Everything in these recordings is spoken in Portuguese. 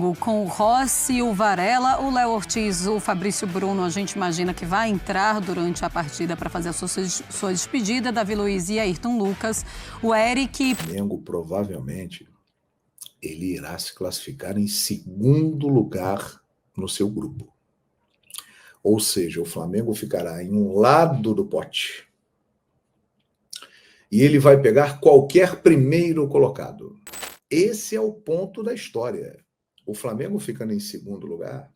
Flamengo com o Rossi, o Varela, o Léo Ortiz, o Fabrício Bruno, a gente imagina que vai entrar durante a partida para fazer a sua despedida, Davi Luiz e Ayrton Lucas, o Eric. O Flamengo provavelmente ele irá se classificar em segundo lugar no seu grupo. Ou seja, o Flamengo ficará em um lado do pote e ele vai pegar qualquer primeiro colocado. Esse é o ponto da história. O Flamengo ficando em segundo lugar,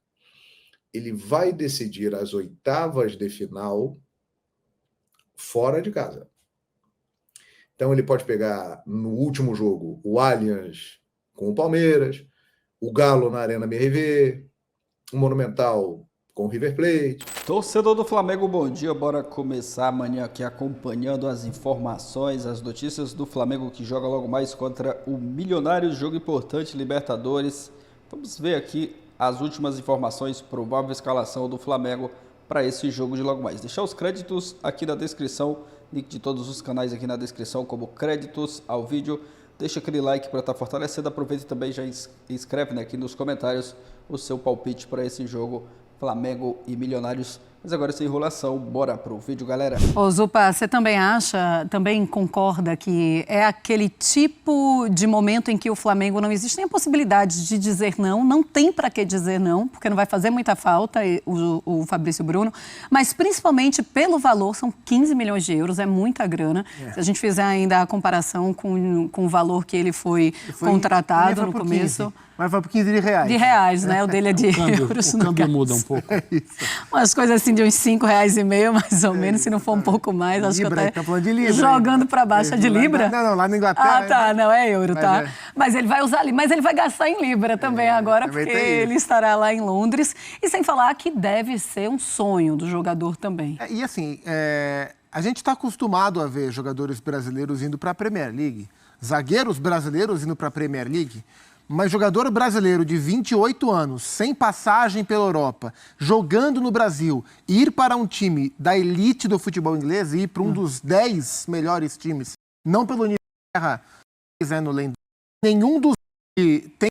ele vai decidir as oitavas de final fora de casa. Então ele pode pegar no último jogo o Allianz com o Palmeiras, o Galo na Arena MRV, o Monumental com o River Plate. Torcedor do Flamengo, bom dia. Bora começar amanhã aqui acompanhando as informações, as notícias do Flamengo que joga logo mais contra o Milionários, jogo importante, Libertadores. Vamos ver aqui as últimas informações, provável escalação do Flamengo para esse jogo de logo mais. Deixar os créditos aqui na descrição, link de todos os canais aqui na descrição como créditos ao vídeo. Deixa aquele like para estar fortalecendo, aproveita e também já escreve aqui nos comentários o seu palpite para esse jogo Flamengo e Milionários. Mas agora sem enrolação, bora pro vídeo, galera. Ô Zupa, você também concorda que é aquele tipo de momento em que o Flamengo não existe nem a possibilidade de dizer não tem para que dizer não, porque não vai fazer muita falta o Fabrício Bruno, mas principalmente pelo valor, são 15 milhões de euros, é muita grana. Se a gente fizer ainda a comparação com o valor que ele foi contratado no começo. 15. Mas vai por 15 de reais. De reais, né? O dele é de euros. O câmbio muda um pouco. É isso. Umas coisas assim de uns R$5,50, mais ou menos, se não for um pouco mais. Acho Libra, que tá falando de Libra. Jogando para baixo é de Libra? Não, lá na Inglaterra. Ah, tá, não, é euro, tá? É. Mas ele vai usar, mas ele vai gastar em Libra também agora, também porque tem isso. ele estará lá em Londres. E sem falar que deve ser um sonho do jogador também. E assim, a gente está acostumado a ver jogadores brasileiros indo para a Premier League, zagueiros brasileiros indo para a Premier League, mas jogador brasileiro de 28 anos, sem passagem pela Europa, jogando no Brasil, ir para um time da elite do futebol inglês e ir para um dos 10 melhores times, não pelo nível de terra, no Lendão, nenhum dos que tem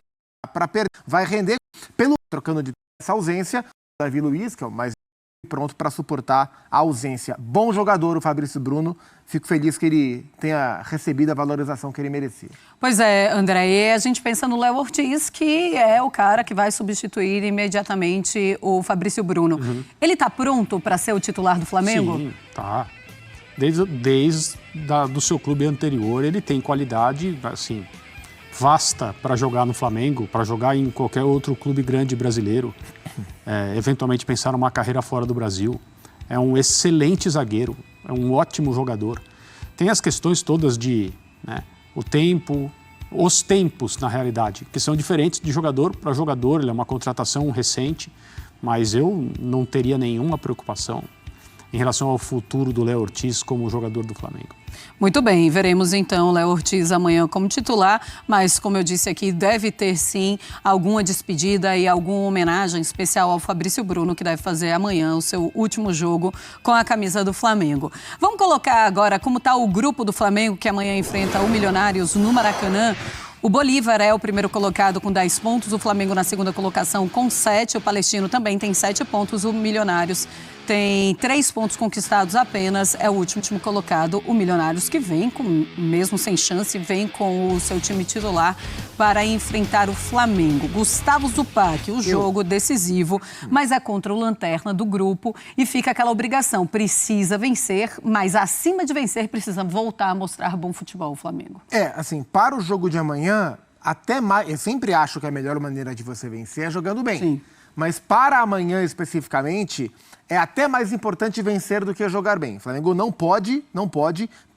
para perder vai render pelo trocando de essa ausência, Davi Luiz, que é o mais pronto para suportar a ausência. Bom jogador o Fabrício Bruno, fico feliz que ele tenha recebido a valorização que ele merecia. Pois é, André, e a gente pensa no Léo Ortiz, que é o cara que vai substituir imediatamente o Fabrício Bruno. Ele está pronto para ser o titular do Flamengo? Sim, tá. Desde do seu clube anterior, ele tem qualidade, assim, vasta para jogar no Flamengo, para jogar em qualquer outro clube grande brasileiro. Eventualmente pensar numa carreira fora do Brasil. É um excelente zagueiro, é um ótimo jogador. Tem as questões todas de o tempo, os tempos, na realidade, que são diferentes de jogador para jogador. Ele é uma contratação recente, mas eu não teria nenhuma preocupação em relação ao futuro do Léo Ortiz como jogador do Flamengo. Muito bem, veremos então o Léo Ortiz amanhã como titular, mas como eu disse aqui, deve ter sim alguma despedida e alguma homenagem especial ao Fabrício Bruno, que deve fazer amanhã o seu último jogo com a camisa do Flamengo. Vamos colocar agora como está o grupo do Flamengo, que amanhã enfrenta o Milionários no Maracanã. O Bolívar é o primeiro colocado com 10 pontos, o Flamengo na segunda colocação com 7, o Palestino também tem 7 pontos, o Milionários tem 3 pontos conquistados apenas, é o último colocado, o Milionários, que vem, mesmo sem chance, vem com o seu time titular para enfrentar o Flamengo. Gustavo Zupac, o jogo decisivo, mas é contra o lanterna do grupo e fica aquela obrigação, precisa vencer, mas acima de vencer precisa voltar a mostrar bom futebol o Flamengo. Assim, para o jogo de amanhã, até mais, eu sempre acho que a melhor maneira de você vencer é jogando bem. Sim. Mas para amanhã especificamente, é até mais importante vencer do que jogar bem. O Flamengo não pode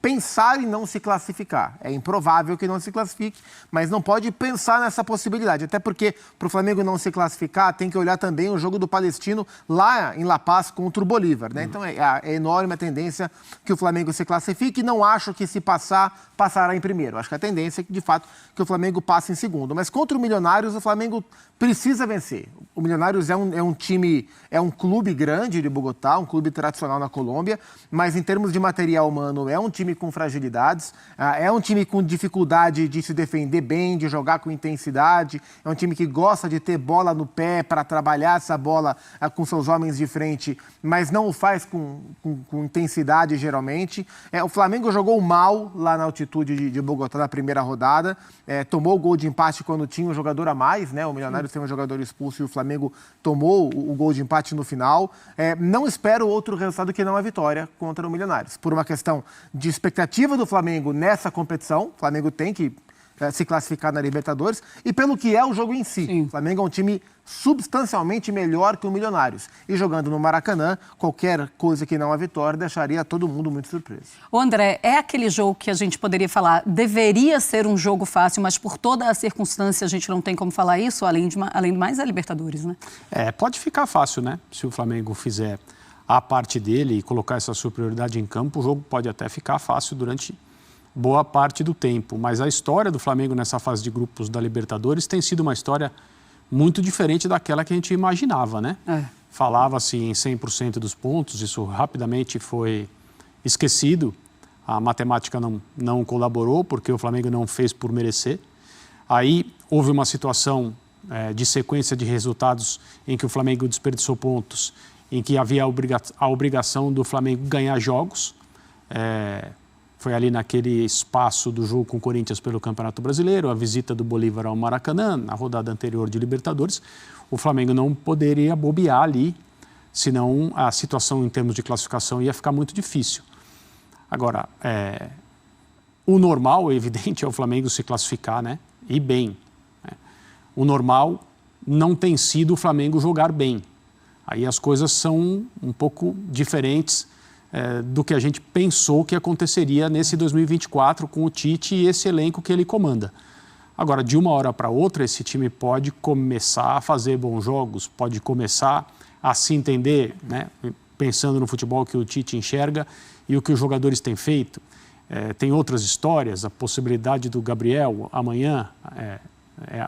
pensar em não se classificar. É improvável que não se classifique, mas não pode pensar nessa possibilidade. Até porque, para o Flamengo não se classificar, tem que olhar também o jogo do Palestino lá em La Paz contra o Bolívar, né? Então é enorme a tendência que o Flamengo se classifique. Não acho que se passará em primeiro. Acho que a tendência é que, de fato, que o Flamengo passe em segundo. Mas contra o Milionários, o Flamengo precisa vencer. O Milionários é um time, é um clube grande de Bogotá, um clube tradicional na Colômbia, mas em termos de material humano é um time com fragilidades, é um time com dificuldade de se defender bem, de jogar com intensidade, é um time que gosta de ter bola no pé para trabalhar essa bola com seus homens de frente, mas não o faz com intensidade geralmente. O Flamengo jogou mal lá na altitude de Bogotá na primeira rodada, tomou o gol de empate quando tinha um jogador a mais, né? O Milionários tem um jogador expulso e o Flamengo tomou o gol de empate no final. Não espero outro resultado que não a vitória contra o Milionários. Por uma questão de expectativa do Flamengo nessa competição, o Flamengo tem que se classificar na Libertadores, e pelo que é o jogo em si. Sim. O Flamengo é um time substancialmente melhor que o Milionários. E jogando no Maracanã, qualquer coisa que não a vitória deixaria todo mundo muito surpreso. O André, é aquele jogo que a gente poderia falar, deveria ser um jogo fácil, mas por toda a circunstância a gente não tem como falar isso, além do mais é a Libertadores, né? Pode ficar fácil, né? Se o Flamengo fizer a parte dele e colocar essa superioridade em campo, o jogo pode até ficar fácil durante boa parte do tempo, mas a história do Flamengo nessa fase de grupos da Libertadores tem sido uma história muito diferente daquela que a gente imaginava, né? Falava-se em 100% dos pontos, isso rapidamente foi esquecido, a matemática não colaborou porque o Flamengo não fez por merecer. Aí houve uma situação de sequência de resultados em que o Flamengo desperdiçou pontos, em que havia a obrigação do Flamengo ganhar jogos, foi ali naquele espaço do jogo com o Corinthians pelo Campeonato Brasileiro, a visita do Bolívar ao Maracanã, na rodada anterior de Libertadores. O Flamengo não poderia bobear ali, senão a situação em termos de classificação ia ficar muito difícil. Agora, o normal, é evidente, é o Flamengo se classificar, né? E bem. O normal não tem sido o Flamengo jogar bem. Aí as coisas são um pouco diferentes do que a gente pensou que aconteceria nesse 2024 com o Tite e esse elenco que ele comanda. Agora, de uma hora para outra, esse time pode começar a fazer bons jogos, pode começar a se entender, né, pensando no futebol que o Tite enxerga e o que os jogadores têm feito. Tem outras histórias, a possibilidade do Gabriel amanhã,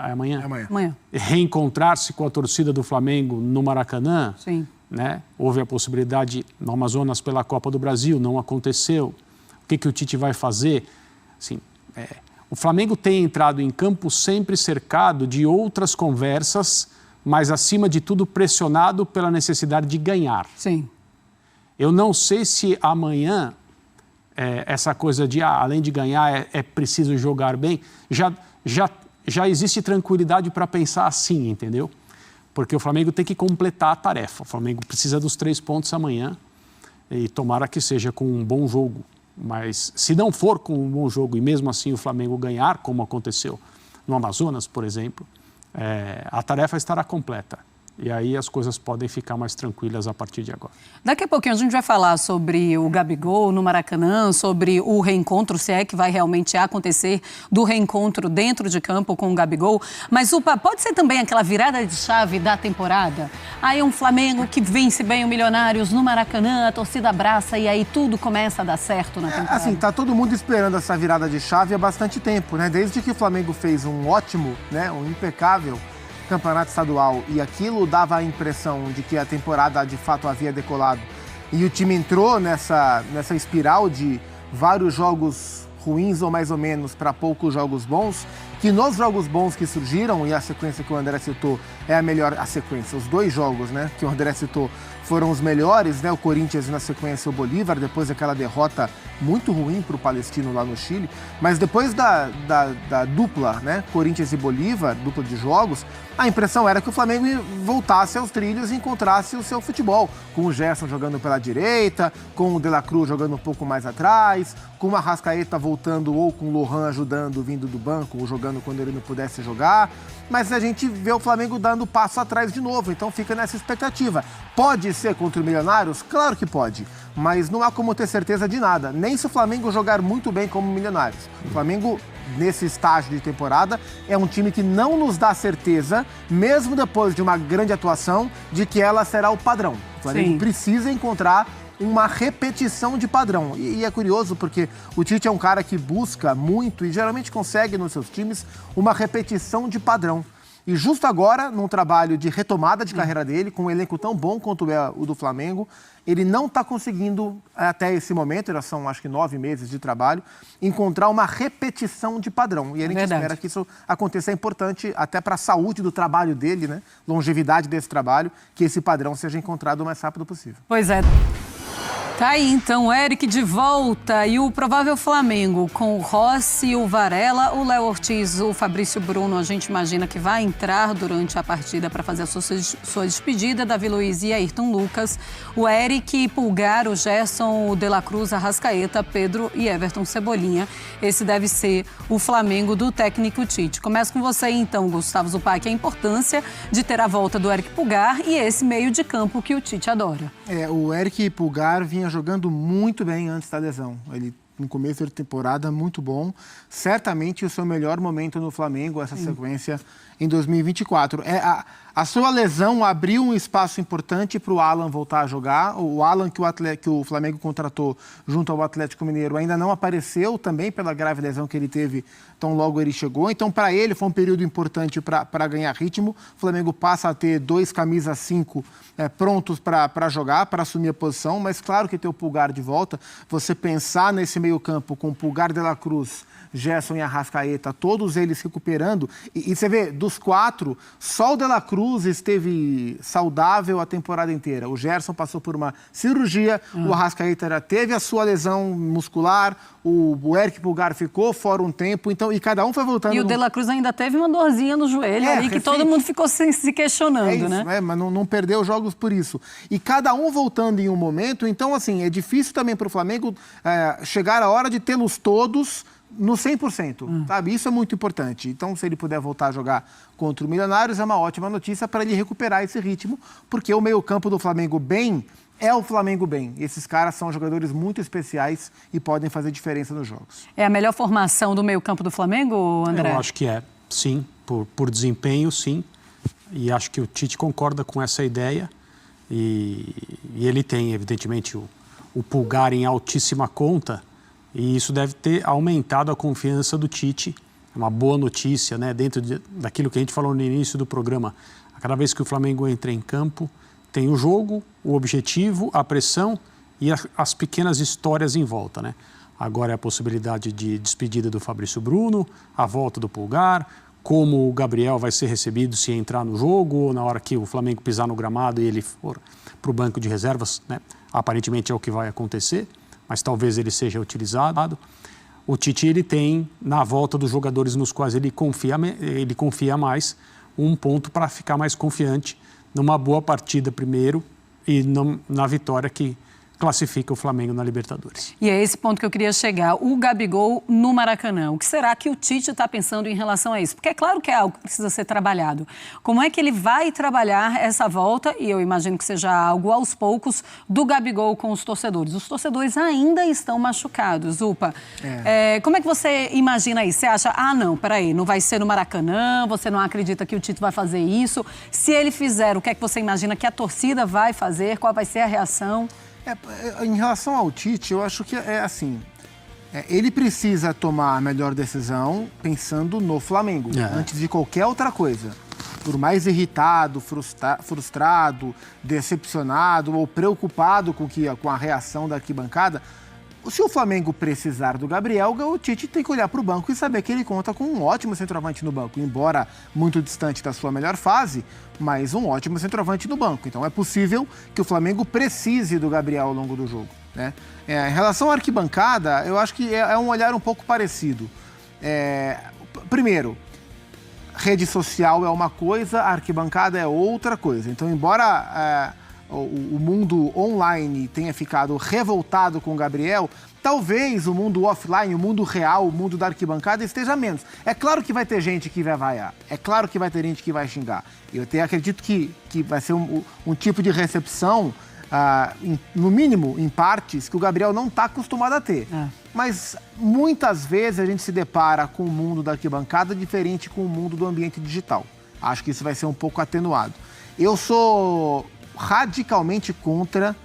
Amanhã. Reencontrar-se com a torcida do Flamengo no Maracanã. Sim. Né? Houve a possibilidade no Amazonas pela Copa do Brasil, não aconteceu. O que o Tite vai fazer? Assim, o Flamengo tem entrado em campo sempre cercado de outras conversas, mas acima de tudo pressionado pela necessidade de ganhar. Sim. Eu não sei se amanhã essa coisa de além de ganhar é preciso jogar bem, já existe tranquilidade para pensar assim, entendeu? Porque o Flamengo tem que completar a tarefa. O Flamengo precisa dos 3 pontos amanhã e tomara que seja com um bom jogo. Mas se não for com um bom jogo e mesmo assim o Flamengo ganhar, como aconteceu no Amazonas, por exemplo, a tarefa estará completa. E aí as coisas podem ficar mais tranquilas a partir de agora. Daqui a pouquinho a gente vai falar sobre o Gabigol no Maracanã, sobre o reencontro, se é que vai realmente acontecer do reencontro dentro de campo com o Gabigol. Mas, pode ser também aquela virada de chave da temporada? Aí um Flamengo que vence bem o Milionários no Maracanã, a torcida abraça e aí tudo começa a dar certo na temporada. Assim, tá todo mundo esperando essa virada de chave há bastante tempo, né? Desde que o Flamengo fez um ótimo, né, um impecável campeonato estadual e aquilo dava a impressão de que a temporada de fato havia decolado e o time entrou nessa espiral de vários jogos ruins ou mais ou menos para poucos jogos bons, que nos jogos bons que surgiram, e a sequência que o André citou é a melhor, a sequência, os 2 jogos, né, que o André citou foram os melhores, né, o Corinthians e na sequência o Bolívar, depois daquela derrota muito ruim para o Palestino lá no Chile, mas depois da dupla, né, Corinthians e Bolívar, dupla de jogos, a impressão era que o Flamengo voltasse aos trilhos e encontrasse o seu futebol, com o Gerson jogando pela direita, com o De La Cruz jogando um pouco mais atrás, com o Arrascaeta voltando ou com o Lohan ajudando, vindo do banco, ou jogando quando ele não pudesse jogar, mas a gente vê o Flamengo dando passo atrás de novo, então fica nessa expectativa. Pode ser contra o Milionários? Claro que pode, mas não há como ter certeza de nada, nem se o Flamengo jogar muito bem como o Milionários. O Flamengo, nesse estágio de temporada, é um time que não nos dá certeza, mesmo depois de uma grande atuação, de que ela será o padrão. O Flamengo precisa encontrar uma repetição de padrão. E é curioso porque o Tite é um cara que busca muito e geralmente consegue nos seus times uma repetição de padrão. E justo agora, num trabalho de retomada de carreira dele, com um elenco tão bom quanto é o do Flamengo, ele não está conseguindo, até esse momento, já são acho que 9 meses de trabalho, encontrar uma repetição de padrão. E a gente espera que isso aconteça. É importante até para a saúde do trabalho dele, né? Longevidade desse trabalho, que esse padrão seja encontrado o mais rápido possível. Pois é. Tá aí, então, o Eric de volta e o provável Flamengo com o Rossi, o Varela, o Léo Ortiz, o Fabrício Bruno, a gente imagina que vai entrar durante a partida para fazer a sua despedida, Davi Luiz e Ayrton Lucas, o Eric, Pulgar, o Gerson, o De La Cruz, Arrascaeta, Pedro e Everton Cebolinha. Esse deve ser o Flamengo do técnico Tite. Começo com você, então, Gustavo Zupac, a importância de ter a volta do Eric Pulgar e esse meio de campo que o Tite adora. O Eric Pulgar vinha jogando muito bem antes da lesão. Ele, no começo da temporada, muito bom. Certamente o seu melhor momento no Flamengo, essa sequência em 2024. A sua lesão abriu um espaço importante para o Alan voltar a jogar. O Alan que o Flamengo contratou junto ao Atlético Mineiro ainda não apareceu, também pela grave lesão que ele teve, tão logo ele chegou. Então, para ele, foi um período importante para ganhar ritmo. O Flamengo passa a ter 2 camisas 5 prontos para jogar, para assumir a posição. Mas, claro que ter o Pulgar de volta, você pensar nesse meio-campo com Pulgar, De La Cruz, Gerson e Arrascaeta, todos eles recuperando. E você vê, dos 4, só o De La Cruz esteve saudável a temporada inteira. O Gerson passou por uma cirurgia, o Arrascaeta já teve a sua lesão muscular, o Eric Pulgar ficou fora um tempo, então, e cada um foi voltando. E o De La Cruz ainda teve uma dorzinha no joelho ali, que todo mundo ficou se questionando, isso, né? Mas não perdeu jogos por isso. E cada um voltando em um momento, então, assim, é difícil também para o Flamengo chegar a hora de tê-los todos no 100%, sabe? Isso é muito importante. Então, se ele puder voltar a jogar contra o Milionários, é uma ótima notícia para ele recuperar esse ritmo, porque o meio-campo do Flamengo bem é o Flamengo bem. Esses caras são jogadores muito especiais e podem fazer diferença nos jogos. É a melhor formação do meio-campo do Flamengo, André? Eu acho que é, sim. Por desempenho, sim. E acho que o Tite concorda com essa ideia. E ele tem, evidentemente, o Pulgar em altíssima conta. E isso deve ter aumentado a confiança do Tite. É uma boa notícia, né? Dentro daquilo que a gente falou no início do programa. Cada vez que o Flamengo entra em campo, tem o jogo, o objetivo, a pressão e as pequenas histórias em volta, né? Agora é a possibilidade de despedida do Fabrício Bruno, a volta do Pulgar, como o Gabriel vai ser recebido se entrar no jogo ou na hora que o Flamengo pisar no gramado e ele for para o banco de reservas, né? Aparentemente é o que vai acontecer, mas talvez ele seja utilizado. O Tite, ele tem, na volta dos jogadores nos quais ele confia mais, um ponto para ficar mais confiante numa boa partida primeiro e na vitória que classifica o Flamengo na Libertadores. E é esse ponto que eu queria chegar. O Gabigol no Maracanã. O que será que o Tite está pensando em relação a isso? Porque é claro que é algo que precisa ser trabalhado. Como é que ele vai trabalhar essa volta, e eu imagino que seja algo aos poucos, do Gabigol com os torcedores? Os torcedores ainda estão machucados, Upa. Como é que você imagina isso? Você acha, não, peraí, não vai ser no Maracanã, você não acredita que o Tite vai fazer isso? Se ele fizer, o que é que você imagina que a torcida vai fazer? Qual vai ser a reação? Em relação ao Tite, eu acho que é assim, ele precisa tomar a melhor decisão pensando no Flamengo, antes de qualquer outra coisa. Por mais irritado, frustrado, decepcionado ou preocupado com a reação da arquibancada, se o Flamengo precisar do Gabriel, o Tite tem que olhar para o banco e saber que ele conta com um ótimo centroavante no banco, embora muito distante da sua melhor fase, mas um ótimo centroavante no banco. Então é possível que o Flamengo precise do Gabriel ao longo do jogo, né? Em relação à arquibancada, eu acho que é um olhar um pouco parecido. Primeiro, rede social é uma coisa, a arquibancada é outra coisa. Então, embora o mundo online tenha ficado revoltado com o Gabriel, talvez o mundo offline, o mundo real, o mundo da arquibancada esteja menos. É claro que vai ter gente que vai vaiar, é claro que vai ter gente que vai xingar. Eu até acredito que vai ser um tipo de recepção, no mínimo, em partes, que o Gabriel não está acostumado a ter. Mas muitas vezes a gente se depara com o mundo da arquibancada diferente com o mundo do ambiente digital. Acho que isso vai ser um pouco atenuado. Eu sou radicalmente contra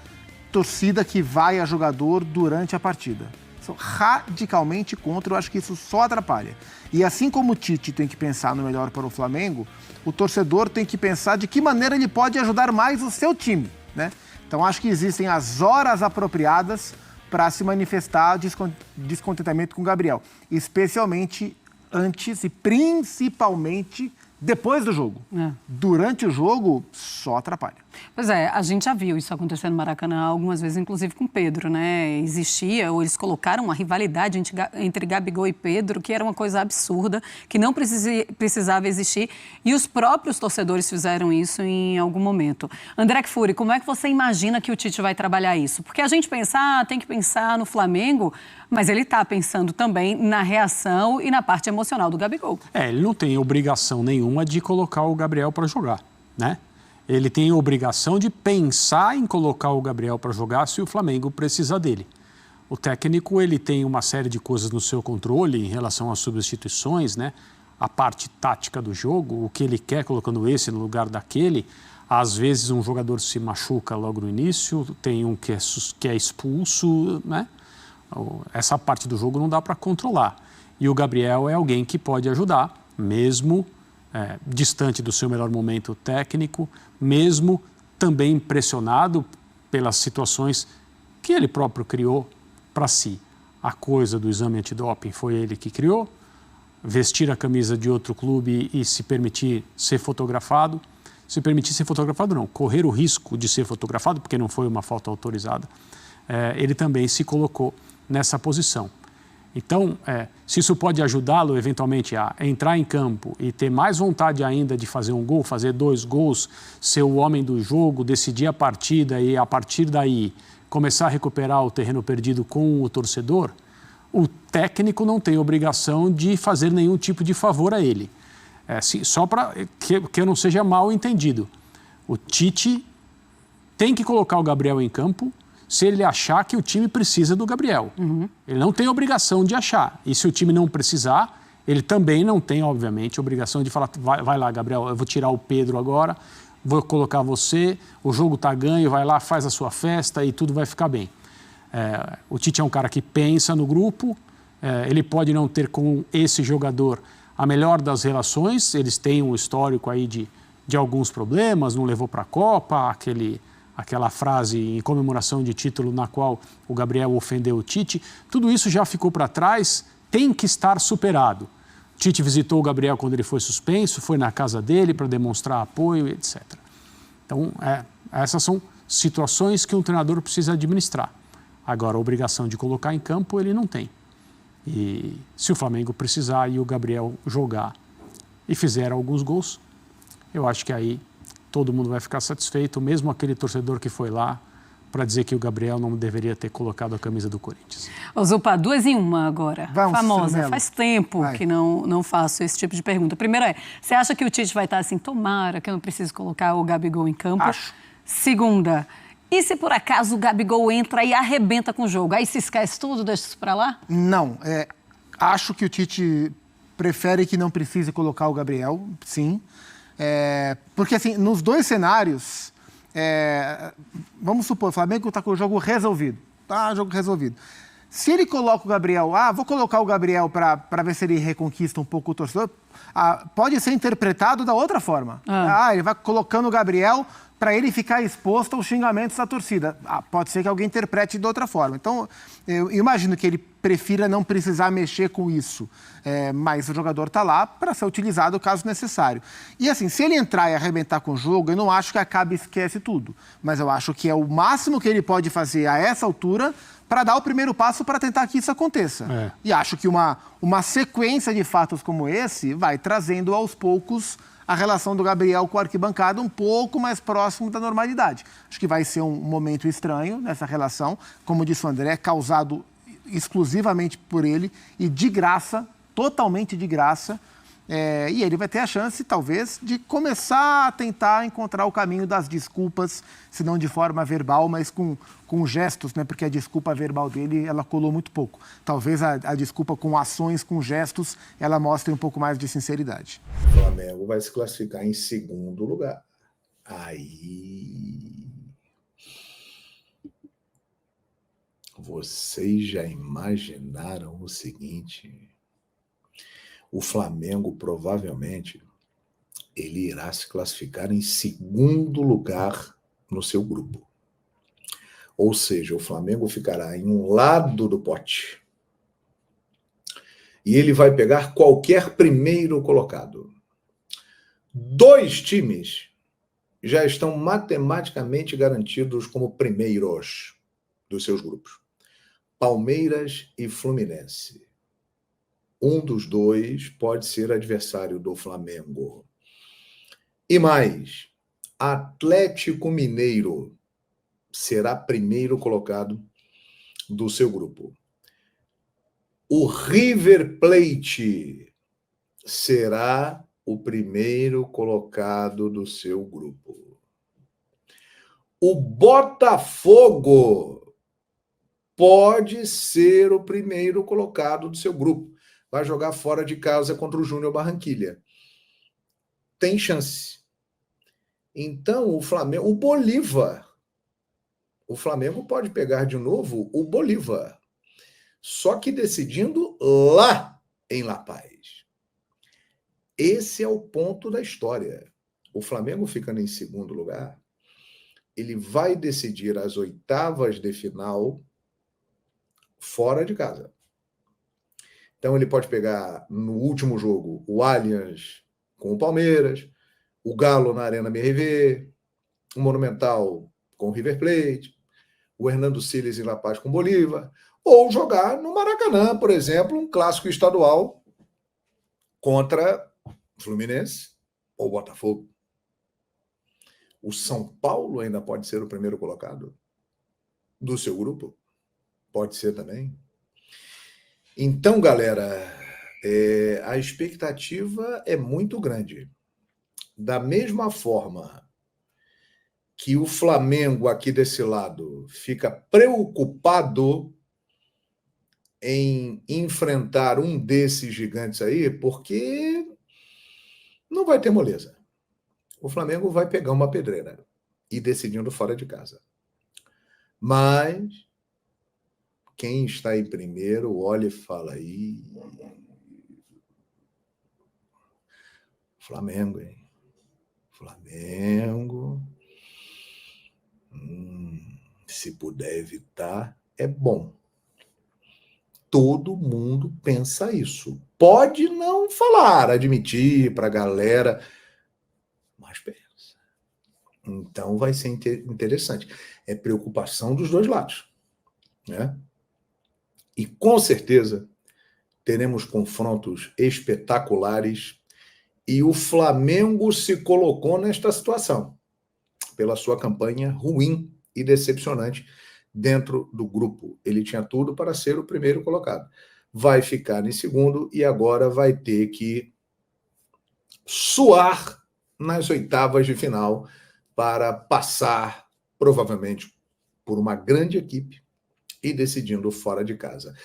torcida que vai a jogador durante a partida. Sou radicalmente contra, eu acho que isso só atrapalha. E assim como o Tite tem que pensar no melhor para o Flamengo, o torcedor tem que pensar de que maneira ele pode ajudar mais o seu time, né? Então acho que existem as horas apropriadas para se manifestar descontentamento com o Gabriel, especialmente antes e principalmente depois do jogo. Durante o jogo, só atrapalha. Pois é, a gente já viu isso acontecer no Maracanã algumas vezes, inclusive com Pedro, né? Existia, ou eles colocaram uma rivalidade entre Gabigol e Pedro, que era uma coisa absurda, que não precisava existir, e os próprios torcedores fizeram isso em algum momento. André Kfouri, como é que você imagina que o Tite vai trabalhar isso? Porque a gente tem que pensar no Flamengo, mas ele está pensando também na reação e na parte emocional do Gabigol. Ele não tem obrigação nenhuma de colocar o Gabriel para jogar, né? Ele tem a obrigação de pensar em colocar o Gabriel para jogar se o Flamengo precisar dele. O técnico, ele tem uma série de coisas no seu controle em relação às substituições, né? A parte tática do jogo, o que ele quer colocando esse no lugar daquele. Às vezes um jogador se machuca logo no início, tem um que é expulso, né? Essa parte do jogo não dá para controlar. E o Gabriel é alguém que pode ajudar, mesmo distante do seu melhor momento técnico, mesmo também pressionado pelas situações que ele próprio criou para si. A coisa do exame antidoping foi ele que criou, vestir a camisa de outro clube e se permitir ser fotografado. Se permitir ser fotografado não, correr o risco de ser fotografado, porque não foi uma foto autorizada, ele também se colocou nessa posição. Então, se isso pode ajudá-lo eventualmente a entrar em campo e ter mais vontade ainda de fazer um gol, fazer 2 gols, ser o homem do jogo, decidir a partida e a partir daí começar a recuperar o terreno perdido com o torcedor, o técnico não tem obrigação de fazer nenhum tipo de favor a ele. Só para que eu não seja mal entendido. O Tite tem que colocar o Gabriel em campo se ele achar que o time precisa do Gabriel. Ele não tem obrigação de achar. E se o time não precisar, ele também não tem, obviamente, obrigação de falar, vai lá, Gabriel, eu vou tirar o Pedro agora, vou colocar você, o jogo está ganho, vai lá, faz a sua festa e tudo vai ficar bem. O Tite é um cara que pensa no grupo, ele pode não ter com esse jogador a melhor das relações, eles têm um histórico aí de alguns problemas, não levou para a Copa, aquela frase em comemoração de título na qual o Gabriel ofendeu o Tite, tudo isso já ficou para trás, tem que estar superado. O Tite visitou o Gabriel quando ele foi suspenso, foi na casa dele para demonstrar apoio, etc. Então, essas são situações que um treinador precisa administrar. Agora, a obrigação de colocar em campo, ele não tem. E se o Flamengo precisar e o Gabriel jogar e fizer alguns gols, eu acho que aí todo mundo vai ficar satisfeito, mesmo aquele torcedor que foi lá para dizer que o Gabriel não deveria ter colocado a camisa do Corinthians. Ô Zupa, 2 em 1 agora. Vamos, famosa. Faz tempo que não faço esse tipo de pergunta. Primeira você acha que o Tite vai estar assim, tomara que eu não preciso colocar o Gabigol em campo? Acho. Segunda, e se por acaso o Gabigol entra e arrebenta com o jogo? Aí se esquece tudo, deixa isso para lá? Não, acho que o Tite prefere que não precise colocar o Gabriel, sim. Porque, assim, nos 2 cenários, vamos supor, o Flamengo está com o jogo resolvido. Tá, jogo resolvido. Se ele coloca o Gabriel, vou colocar o Gabriel para ver se ele reconquista um pouco o torcedor, pode ser interpretado da outra forma. Ele vai colocando o Gabriel para ele ficar exposto aos xingamentos da torcida. Pode ser que alguém interprete de outra forma. Então, eu imagino que ele prefira não precisar mexer com isso. Mas o jogador está lá para ser utilizado caso necessário. E assim, se ele entrar e arrebentar com o jogo, eu não acho que acabe e esquece tudo. Mas eu acho que é o máximo que ele pode fazer a essa altura para dar o primeiro passo para tentar que isso aconteça. E acho que uma sequência de fatos como esse vai trazendo aos poucos a relação do Gabriel com a arquibancada um pouco mais próximo da normalidade. Acho que vai ser um momento estranho nessa relação, como disse o André, causado exclusivamente por ele e de graça, totalmente de graça. E ele vai ter a chance, talvez, de começar a tentar encontrar o caminho das desculpas, se não de forma verbal, mas com gestos, né? Porque a desculpa verbal dele, ela colou muito pouco. Talvez a desculpa com ações, com gestos, ela mostre um pouco mais de sinceridade. O Flamengo vai se classificar em segundo lugar. Aí Vocês já imaginaram o seguinte? O Flamengo provavelmente ele irá se classificar em segundo lugar no seu grupo. Ou seja, o Flamengo ficará em um lado do pote e ele vai pegar qualquer primeiro colocado. 2 times já estão matematicamente garantidos como primeiros dos seus grupos. Palmeiras e Fluminense. Um dos 2 pode ser adversário do Flamengo. E mais, Atlético Mineiro será primeiro colocado do seu grupo. O River Plate será o primeiro colocado do seu grupo. O Botafogo pode ser o primeiro colocado do seu grupo. Vai jogar fora de casa contra o Júnior Barranquilla. Tem chance. Então, o Flamengo, o Bolívar. O Flamengo pode pegar de novo o Bolívar. Só que decidindo lá em La Paz. Esse é o ponto da história. O Flamengo ficando em segundo lugar, ele vai decidir as oitavas de final fora de casa. Então ele pode pegar no último jogo o Allianz com o Palmeiras, o Galo na Arena MRV, o Monumental com o River Plate, o Hernando Siles em La Paz com o Bolívar, ou jogar no Maracanã, por exemplo, um clássico estadual contra Fluminense ou Botafogo. O São Paulo ainda pode ser o primeiro colocado do seu grupo? Pode ser também. Então, galera, a expectativa é muito grande. Da mesma forma que o Flamengo aqui desse lado fica preocupado em enfrentar um desses gigantes aí, porque não vai ter moleza. O Flamengo vai pegar uma pedreira e decidindo fora de casa. Mas quem está em primeiro, olha e fala aí. Flamengo, hein? Flamengo. Se puder evitar, é bom. Todo mundo pensa isso. Pode não falar, admitir para a galera, mas pensa. Então vai ser interessante. É preocupação dos dois lados, né? E com certeza teremos confrontos espetaculares e o Flamengo se colocou nesta situação pela sua campanha ruim e decepcionante dentro do grupo. Ele tinha tudo para ser o primeiro colocado. Vai ficar em segundo e agora vai ter que suar nas oitavas de final para passar, provavelmente, por uma grande equipe e decidindo fora de casa.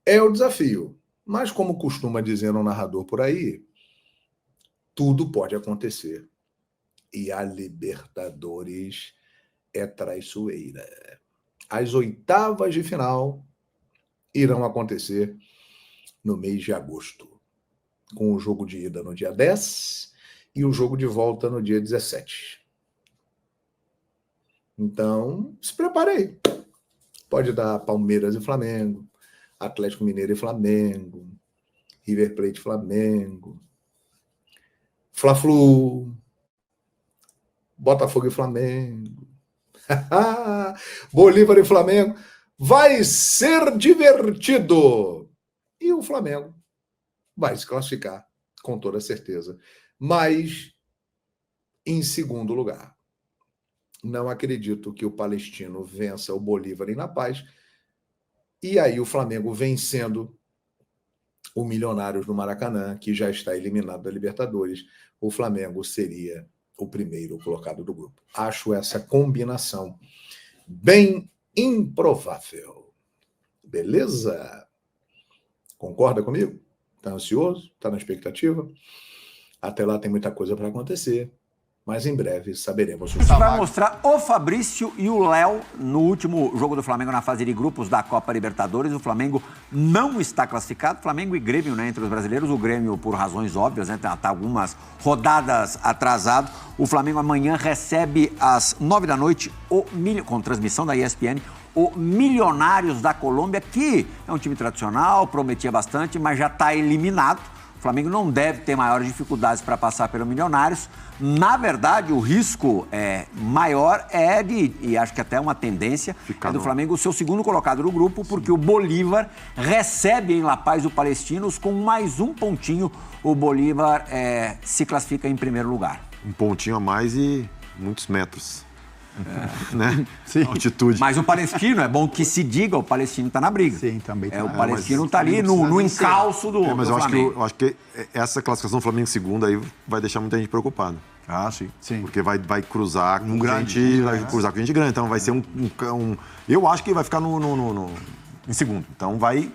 É o desafio, mas como costuma dizer um narrador por aí, tudo pode acontecer. E a Libertadores é traiçoeira. As oitavas de final irão acontecer no mês de agosto, com o jogo de ida no dia 10 e o jogo de volta no dia 17. Então, se prepare aí. Pode dar Palmeiras e Flamengo, Atlético Mineiro e Flamengo, River Plate e Flamengo, Fla-Flu, Botafogo e Flamengo, Bolívar e Flamengo. Vai ser divertido. E o Flamengo vai se classificar, com toda certeza. Mas em segundo lugar. Não acredito que o Palestino vença o Bolívar em La Paz. E aí o Flamengo vencendo o Milionários no Maracanã, que já está eliminado da Libertadores, o Flamengo seria o primeiro colocado do grupo. Acho essa combinação bem improvável. Beleza? Concorda comigo? Está ansioso? Está na expectativa? Até lá tem muita coisa para acontecer. mas em breve saberemos o Isso vai mostrar o Fabrício e o Léo no último jogo do Flamengo na fase de grupos da Copa Libertadores. O Flamengo não está classificado. Flamengo e Grêmio, né, entre os brasileiros. O Grêmio, por razões óbvias, né, tá algumas rodadas atrasado. O Flamengo amanhã recebe às 9 da noite, com transmissão da ESPN, o Milionários da Colômbia, que é um time tradicional, prometia bastante, mas já está eliminado. O Flamengo não deve ter maiores dificuldades para passar pelo Milionários. Na verdade, o risco maior e acho que até uma tendência, é do Flamengo, o seu segundo colocado no grupo, porque o Bolívar recebe em La Paz o Palestinos com mais um pontinho. O Bolívar se classifica em primeiro lugar. Um pontinho a mais e muitos metros. Né? Sim. Altitude. Mas o Palestino, é bom que se diga, o Palestino está na briga. Sim, também tá. O Palestino está ali no encalço do mas Flamengo. Eu acho que essa classificação do Flamengo em segunda aí vai deixar muita gente preocupada. Ah, sim. Porque vai cruzar com gente, vai cruzar com gente grande. Então vai ser eu acho que vai ficar em segundo. Então vai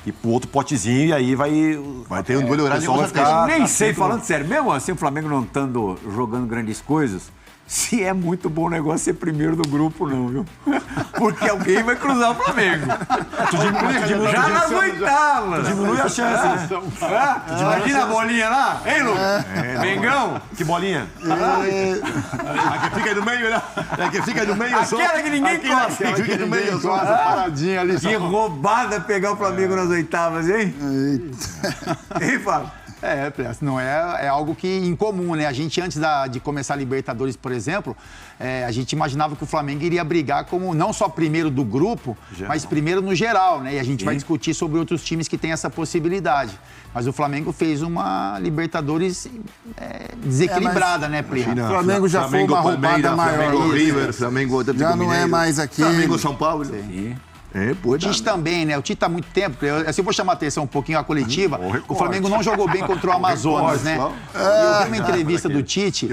ir pro outro potezinho e aí vai ter um duelo horário. Nem sei, falando sério, mesmo assim o Flamengo não estando jogando grandes coisas, se é muito bom negócio ser primeiro do grupo, não, viu? Porque alguém vai cruzar o Flamengo. Já nas oitavas. Diminui a chance. Imagina a bolinha lá. Hein, Lucas? Mengão? Que bolinha? A que fica no meio, né? A que fica no meio só. Aquela que ninguém corre. A que fica no meio só, essa paradinha ali. Que roubada pegar o Flamengo nas oitavas, hein? Hein, Fábio? Não é algo que incomum, né? A gente, antes de começar a Libertadores, por exemplo, a gente imaginava que o Flamengo iria brigar como não só primeiro do grupo, mas primeiro no geral, né? E a gente vai discutir sobre outros times que têm essa possibilidade. Mas o Flamengo fez uma Libertadores desequilibrada, né, Plínio? O Flamengo já foi uma roubada maior. Flamengo River, Flamengo já não é mais aqui. Flamengo São Paulo. Sim. O Tite também, né? O Tite tá há muito tempo. Eu vou chamar a atenção um pouquinho a coletiva. O Flamengo não jogou bem contra o Amazonas, né? E eu vi uma entrevista do Tite.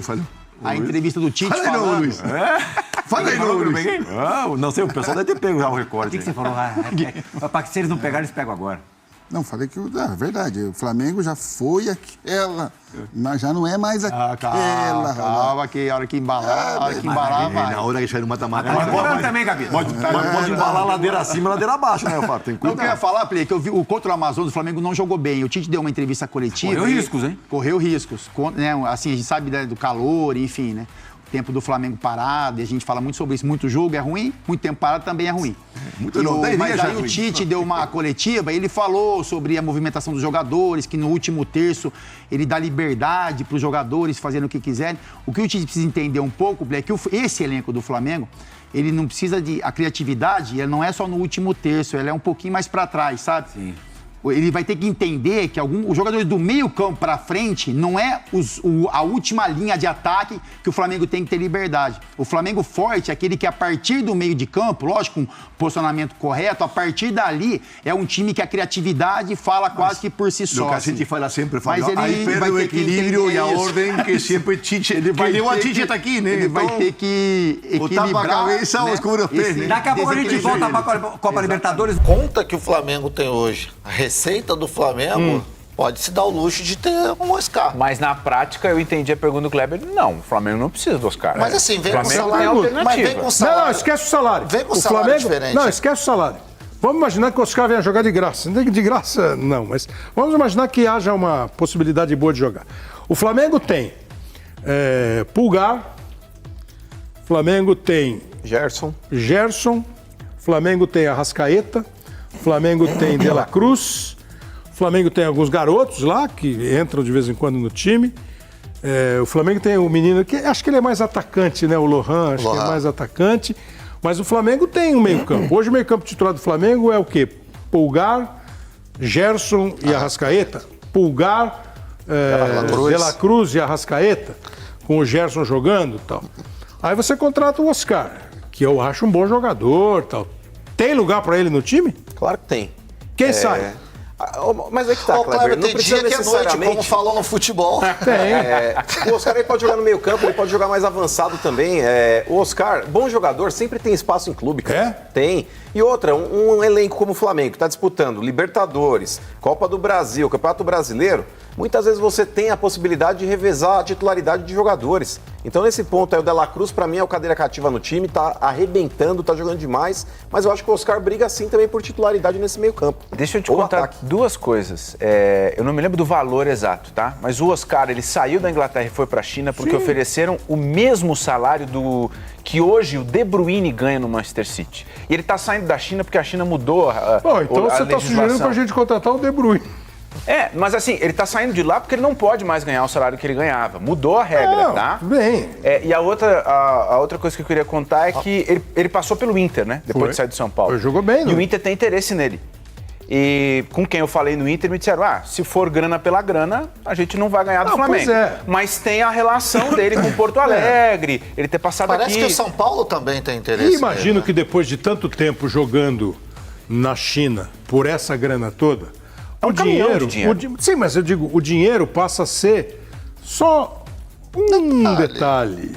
A entrevista do Tite falando... Luiz. Fala aí, Luiz. Não sei, o pessoal deve ter pego já o recorde. O que você falou? Se eles não pegarem, eles pegam agora. Não, falei que é verdade. O Flamengo já foi aquela, mas já não é mais aquela. Calma, que a hora que embalar, vai. Na hora que chegar no mata-mata. Agora também, Gabi. Pode embalar ladeira acima, ladeira abaixo, né, Fábio? Tem que cuidar. Eu queria falar, Play, que eu vi contra o Amazonas, o Flamengo não jogou bem. O Tite deu uma entrevista coletiva. Correu riscos, hein? Correu riscos. Né? Assim, a gente sabe do calor, enfim, né? Tempo do Flamengo parado, e a gente fala muito sobre isso. Muito jogo é ruim, muito tempo parado também é ruim. Mas aí o Tite deu uma coletiva, ele falou sobre a movimentação dos jogadores, que no último terço ele dá liberdade para os jogadores fazerem o que quiserem. O que o Tite precisa entender um pouco é que esse elenco do Flamengo, ele não precisa de... A criatividade, ela não é só no último terço, ela é um pouquinho mais para trás, sabe? Sim. Ele vai ter que entender que os jogadores do meio campo para frente não é a última linha de ataque que o Flamengo tem que ter liberdade. O Flamengo forte é aquele que a partir do meio de campo, lógico, com posicionamento correto, a partir dali é um time que a criatividade fala quase que por si só. O que a gente fala sempre, mas ele aí perde o equilíbrio e a ordem que sempre Tite... Ele vai deu a Tite tá aqui, né? Ele vai ter que equilibrar... Botar pra cabeça, né? Os pés, né? Daqui a pouco a gente volta para a Copa Libertadores. Conta que o Flamengo tem hoje. A receita do Flamengo pode se dar o luxo de ter um Oscar. Mas na prática, eu entendi a pergunta do Kleber. Não, o Flamengo não precisa do Oscar. Mas assim, vem com salário. Tem alternativa. Mas vem com salário. Não, esquece o salário. Vem com o salário Flamengo, diferente. Não, esquece o salário. Vamos imaginar que o Oscar venha jogar de graça. Não tem de graça, não, mas vamos imaginar que haja uma possibilidade boa de jogar. O Flamengo tem Pulgar, Flamengo tem Gerson, Flamengo tem Arrascaeta, Flamengo tem De La Cruz, Flamengo tem alguns garotos lá que entram de vez em quando no time. O Flamengo tem o menino que acho que ele é mais atacante, né? O Lohan, acho que é mais atacante. Mas o Flamengo tem um meio-campo. Hoje o meio-campo titular do Flamengo é o quê? Pulgar, Gerson e Arrascaeta. Pulgar, De La Cruz e Arrascaeta, com o Gerson jogando e tal. Aí você contrata o Oscar, que eu acho um bom jogador tal. Tem lugar para ele no time? Claro que tem. Quem sai? Mas é que tá, Kleber, não precisa necessariamente... como falou no futebol. O Oscar ele pode jogar no meio campo, ele pode jogar mais avançado também. O Oscar, bom jogador, sempre tem espaço em clube. Tem. E outra, um elenco como o Flamengo, que está disputando Libertadores, Copa do Brasil, Campeonato Brasileiro, muitas vezes você tem a possibilidade de revezar a titularidade de jogadores. Então, nesse ponto aí, o De La Cruz, pra mim, é o cadeira cativa no time, tá arrebentando, tá jogando demais, mas eu acho que o Oscar briga sim também por titularidade nesse meio campo. Deixa eu te contar duas coisas. Eu não me lembro do valor exato, tá? Mas o Oscar, ele saiu da Inglaterra e foi pra China porque ofereceram o mesmo salário que hoje o De Bruyne ganha no Manchester City. E ele tá saindo da China porque a China mudou a então você tá sugerindo pra gente contratar o De Bruyne. Mas assim, ele tá saindo de lá porque ele não pode mais ganhar o salário que ele ganhava. Mudou a regra, tá? Bem. E a outra coisa que eu queria contar é que ele passou pelo Inter, né? Depois de sair do São Paulo. Jogou bem, né? E o Inter tem interesse nele. E com quem eu falei no Inter me disseram, se for grana pela grana, a gente não vai ganhar do Flamengo. Pois é. Mas tem a relação dele com Porto Alegre, ele ter passado Parece aqui. que o São Paulo também tem interesse. E imagino nele, que depois de tanto tempo jogando na China, por essa grana toda, o dinheiro. Sim, mas eu digo, o dinheiro passa a ser só um detalhe.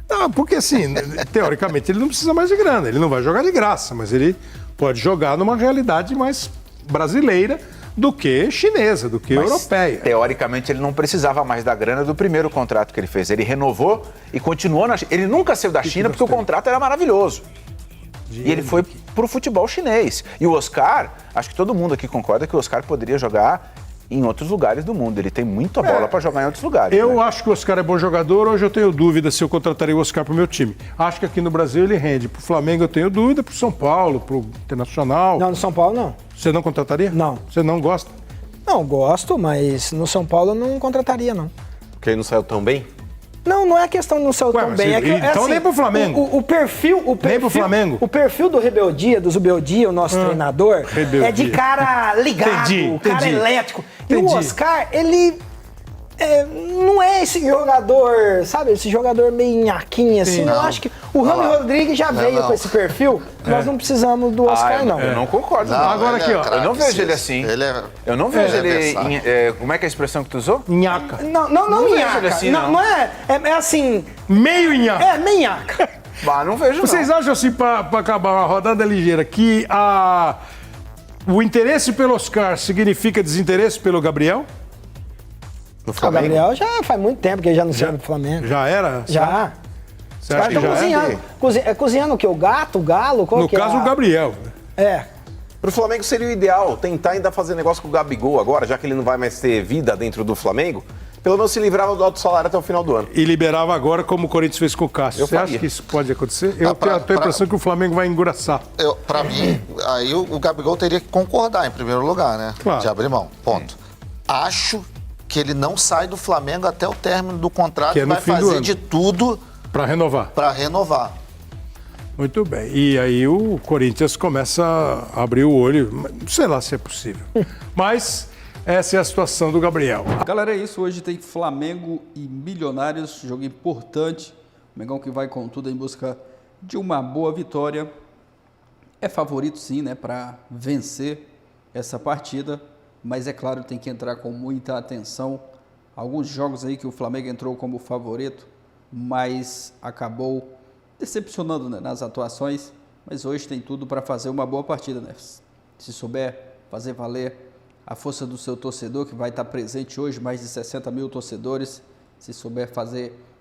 Não, porque assim, teoricamente ele não precisa mais de grana, ele não vai jogar de graça, mas ele pode jogar numa realidade mais brasileira do que chinesa, do que europeia. Teoricamente ele não precisava mais da grana do primeiro contrato que ele fez. Ele renovou e continuou na China. Ele nunca saiu da China porque o contrato era maravilhoso. E ele foi pro futebol chinês. E o Oscar, acho que todo mundo aqui concorda que o Oscar poderia jogar em outros lugares do mundo. Ele tem muita bola para jogar em outros lugares. Eu acho que o Oscar é bom jogador. Hoje eu tenho dúvida se eu contrataria o Oscar pro meu time. Acho que aqui no Brasil ele rende. Pro Flamengo eu tenho dúvida, pro São Paulo, pro Internacional. Não, no São Paulo não. Você não contrataria? Não. Você não gosta? Não, gosto, mas no São Paulo eu não contrataria, não. Porque ele não saiu tão bem? Não é questão de não ser tão bem. Então assim, nem pro Flamengo. O perfil, nem pro Flamengo. O perfil do do Zubeldia, o nosso treinador, é de cara ligado, cara elétrico. E o Oscar, ele não é esse jogador, sabe? Esse jogador meio nhaquinho, assim. Eu acho que o Rami Rodrigues já veio com esse perfil. Nós não precisamos do Oscar, não. Eu não concordo. Não, agora aqui, ó. Eu não vejo ele assim. Eu não vejo ele. Como é que é a expressão que tu usou? Nhaca. Não nhaca. Assim, não é assim. Meio nhaca. Meio nhaca. Não vejo. Vocês acham assim, para acabar uma rodada ligeira, que o interesse pelo Oscar significa desinteresse pelo Gabriel? O Gabriel já faz muito tempo que ele já não serve pro Flamengo. Já era? Já. Você acha que já cozinhando. Cozinhando o quê? O gato, o galo? No caso, o Gabriel. Pro Flamengo seria o ideal tentar ainda fazer negócio com o Gabigol agora, já que ele não vai mais ter vida dentro do Flamengo. Pelo menos se livrava do alto salário até o final do ano. E liberava agora, como o Corinthians fez com o Cássio. Você acha que isso pode acontecer? Eu tenho a impressão que o Flamengo vai engrossar. Pra mim, aí o Gabigol teria que concordar em primeiro lugar, né? Claro. De abrir mão. Ponto. Acho que ele não sai do Flamengo até o término do contrato e vai fazer de tudo para renovar. Muito bem. E aí o Corinthians começa a abrir o olho. Sei lá se é possível. Mas essa é a situação do Gabriel. Galera, é isso. Hoje tem Flamengo e Milionários. Jogo importante. O Mengão que vai com tudo em busca de uma boa vitória. É favorito sim, né, para vencer essa partida. Mas é claro, tem que entrar com muita atenção. Alguns jogos aí que o Flamengo entrou como favorito, mas acabou decepcionando, né, nas atuações. Mas hoje tem tudo para fazer uma boa partida, né? Se souber fazer valer a força do seu torcedor, que vai estar presente hoje, mais de 60 mil torcedores. Se souber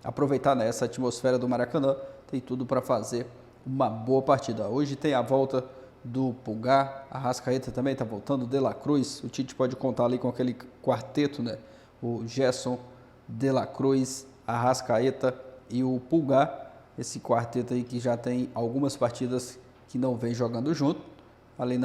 aproveitar, né, essa atmosfera do Maracanã, tem tudo para fazer uma boa partida. Hoje tem a volta do Pulgar, a Arrascaeta também está voltando, De La Cruz, o Tite pode contar ali com aquele quarteto, né? O Gerson, De La Cruz, Arrascaeta e o Pulgar, esse quarteto aí que já tem algumas partidas que não vem jogando junto. Ali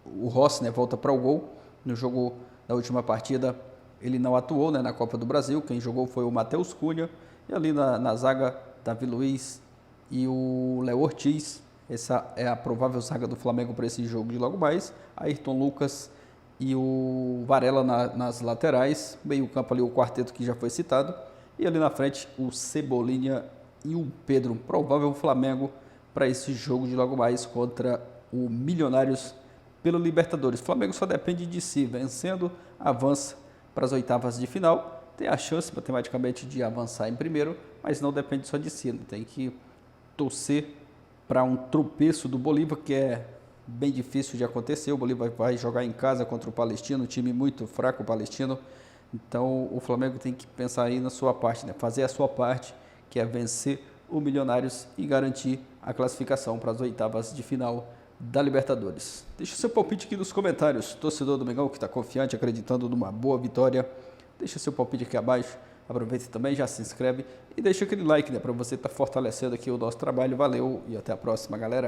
o Rossi, né, volta para o gol. No jogo da última partida ele não atuou, né, na Copa do Brasil, quem jogou foi o Matheus Cunha, e ali na zaga, Davi Luiz e o Léo Ortiz. Essa é a provável zaga do Flamengo para esse jogo de logo mais. Ayrton Lucas e o Varela nas laterais. Meio campo ali o quarteto que já foi citado. E ali na frente o Cebolinha e o Pedro. Provável Flamengo para esse jogo de logo mais contra o Milionários pelo Libertadores. O Flamengo só depende de si. Vencendo, avança para as oitavas de final. Tem a chance matematicamente de avançar em primeiro, mas não depende só de si. Tem que torcer para um tropeço do Bolívar, que é bem difícil de acontecer. O Bolívar vai jogar em casa contra o Palestino, um time muito fraco, o Palestino. Então o Flamengo tem que pensar aí na sua parte, né? Fazer a sua parte, que é vencer o Milionários e garantir a classificação para as oitavas de final da Libertadores. Deixa seu palpite aqui nos comentários. Torcedor do Mengão que está confiante, acreditando numa boa vitória, deixa seu palpite aqui abaixo. Aproveita também, já se inscreve e deixa aquele like, né, para você estar fortalecendo aqui o nosso trabalho. Valeu e até a próxima, galera.